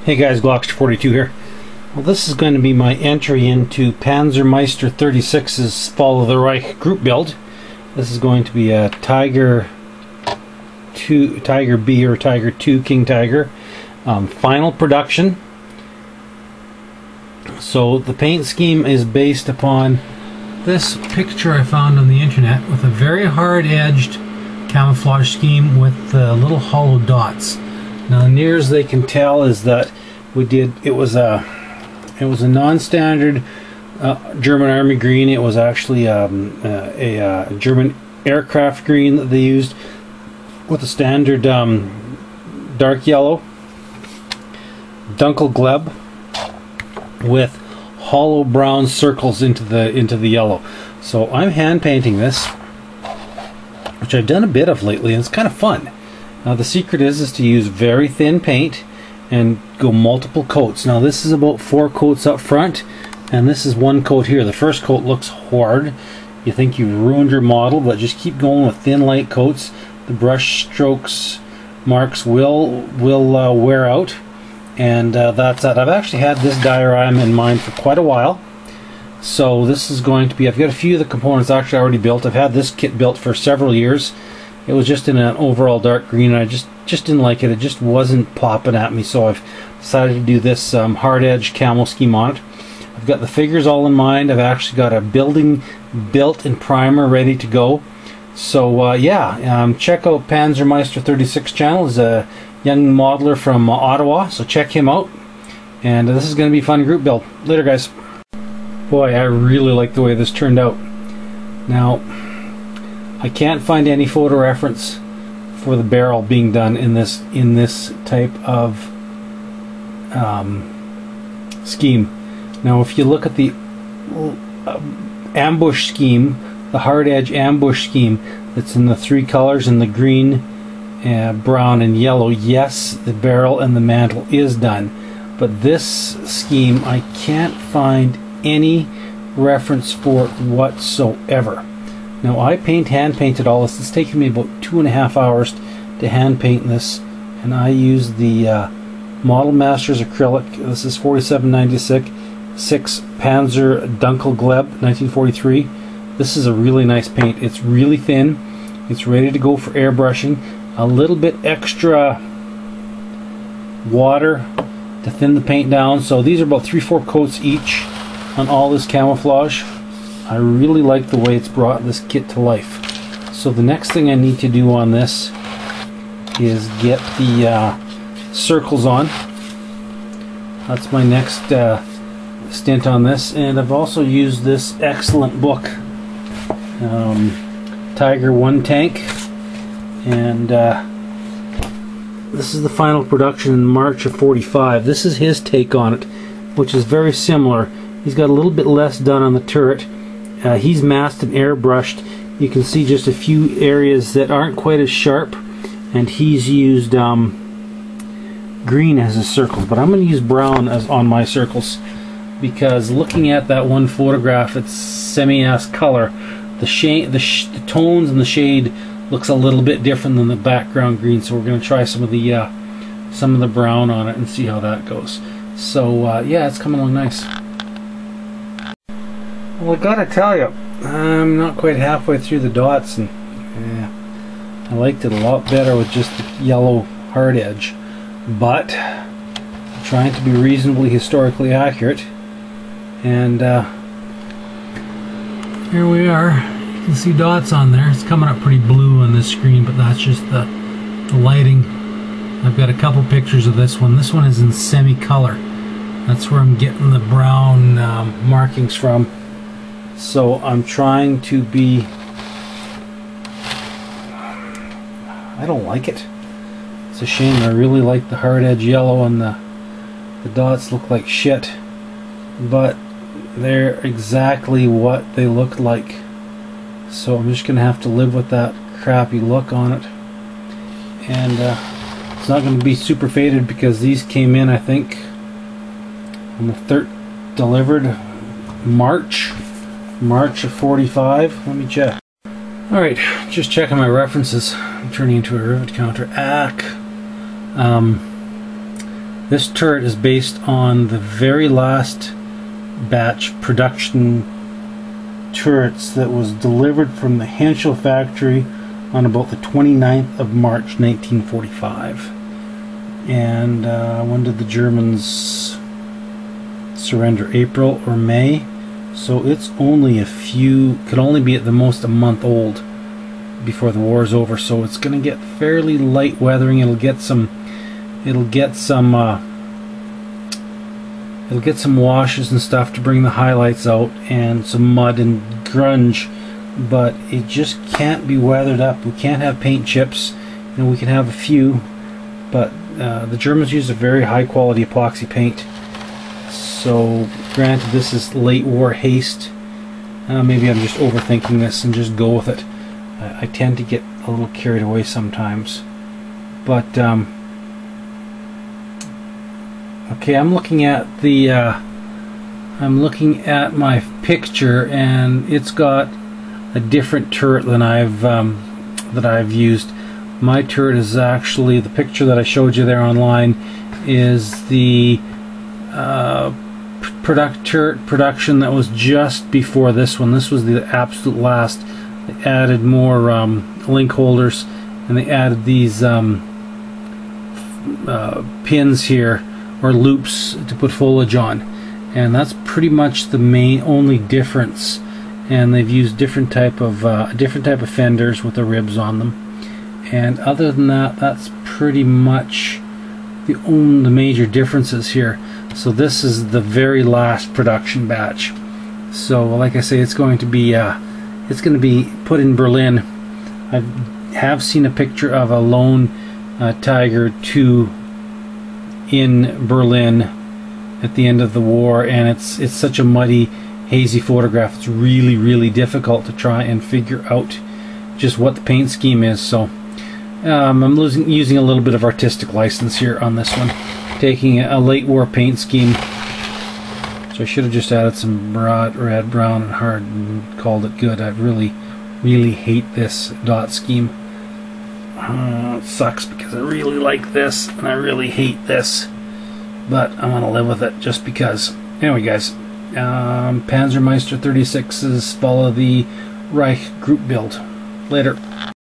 Hey guys, Glockster42 here. Well, this is going to be my entry into Panzermiester36's Fall of the Reich Group Build. This is going to be a Tiger B or Tiger 2 King Tiger final production. So the paint scheme is based upon this picture I found on the internet with a very hard-edged camouflage scheme with little hollow dots. Now, near as they can tell is that it was a non-standard German Army green. It was actually a German aircraft green that they used with a standard dark yellow Dunkelgelb with hollow brown circles into the yellow. So I'm hand painting this, which I've done a bit of lately, and it's kind of fun. Now the secret is to use very thin paint and go multiple coats. Now this is about 4 coats up front, and this is 1 coat here. The first coat looks hard. You think you've ruined your model, but just keep going with thin, light coats. The brush strokes marks will wear out, and that's that. I've actually had this diorama in mind for quite a while. So this is going to be, I've got a few of the components actually already built. I've had this kit built for several years. It was just in an overall dark green, and I just didn't like it. It just wasn't popping at me, so I've decided to do this hard edge camo scheme on it. I've got the figures all in mind. I've actually got a building built and primer ready to go. So yeah, check out Panzermiester36 channel. He's a young modeler from Ottawa, so check him out. And this is going to be a fun group build. Later, guys. Boy, I really like the way this turned out. Now, I can't find any photo reference for the barrel being done in this type of scheme. Now, if you look at the ambush scheme, the hard edge ambush scheme that's in the 3 colors, in the green, brown, and yellow, yes, the barrel and the mantle is done. But this scheme, I can't find any reference for it whatsoever. Now, I hand painted all this. It's taken me about 2.5 hours to hand paint this, and I used the Model Masters acrylic. This is 4796 Panzer Dunkelgelb 1943. This is a really nice paint. It's really thin. It's ready to go for airbrushing. A little bit extra water to thin the paint down. So these are about 3-4 coats each on all this camouflage. I really like the way it's brought this kit to life. So the next thing I need to do on this is get the circles on. That's my next stint on this. And I've also used this excellent book, Tiger 1 Tank, and this is the final production in March of '45. This is his take on it, which is very similar. He's got a little bit less done on the turret. He's masked and airbrushed. You can see just a few areas that aren't quite as sharp, and he's used green as his circles, but I'm going to use brown as on my circles, because looking at that one photograph, it's semi-ass color. The shade, the tones and the shade looks a little bit different than the background green, so we're going to try some of the brown on it and see how that goes. So yeah, it's coming along nice. Well, I gotta tell you, I'm not quite halfway through the dots, and I liked it a lot better with just the yellow hard edge, but I'm trying to be reasonably historically accurate, and here we are. You can see dots on there. It's coming up pretty blue on this screen, but that's just the lighting. I've got a couple pictures of this one. This one is in semi-color. That's where I'm getting the brown markings from. So I'm trying to be... I don't like it. It's a shame. I really like the hard edge yellow, and the dots look like shit. But they're exactly what they look like. So I'm just going to have to live with that crappy look on it. And it's not going to be super faded, because these came in, I think, on the delivered March of '45. Let me check. Alright, just checking my references. I'm turning into a rivet counter. This turret is based on the very last batch production turrets that was delivered from the Henschel factory on about the 29th of March 1945. And when did the Germans surrender? April or May? So it's only could only be at the most a month old before the war is over. So it's going to get fairly light weathering. It'll get some washes and stuff to bring the highlights out, and some mud and grunge, but it just can't be weathered up. We can't have paint chips. You know, we can have a few, but the Germans use a very high quality epoxy paint. So granted, this is late war haste. Maybe I'm just overthinking this and just go with it. I tend to get a little carried away sometimes, but okay, I'm looking at my picture, and it's got a different turret than I've used. My turret is actually, the picture that I showed you there online is the turret production that was just before this one. This was the absolute last. They added more link holders, and they added these pins here, or loops, to put foliage on, and that's pretty much the only difference. And they've used different type of fenders with the ribs on them, and other than that, that's pretty much the major differences here. So this is the very last production batch. So like I say, it's going to be put in Berlin. I have seen a picture of a lone Tiger II in Berlin at the end of the war, and it's such a muddy, hazy photograph. It's really, really difficult to try and figure out just what the paint scheme is. So I'm using a little bit of artistic license here on this one, taking a late war paint scheme. So I should have just added some red, brown, and hard and called it good. I really, really hate this dot scheme. It sucks because I really like this and I really hate this, but I'm gonna live with it just because. Anyway, guys, Panzermiester 36's Fall of the Reich Group Build. Later.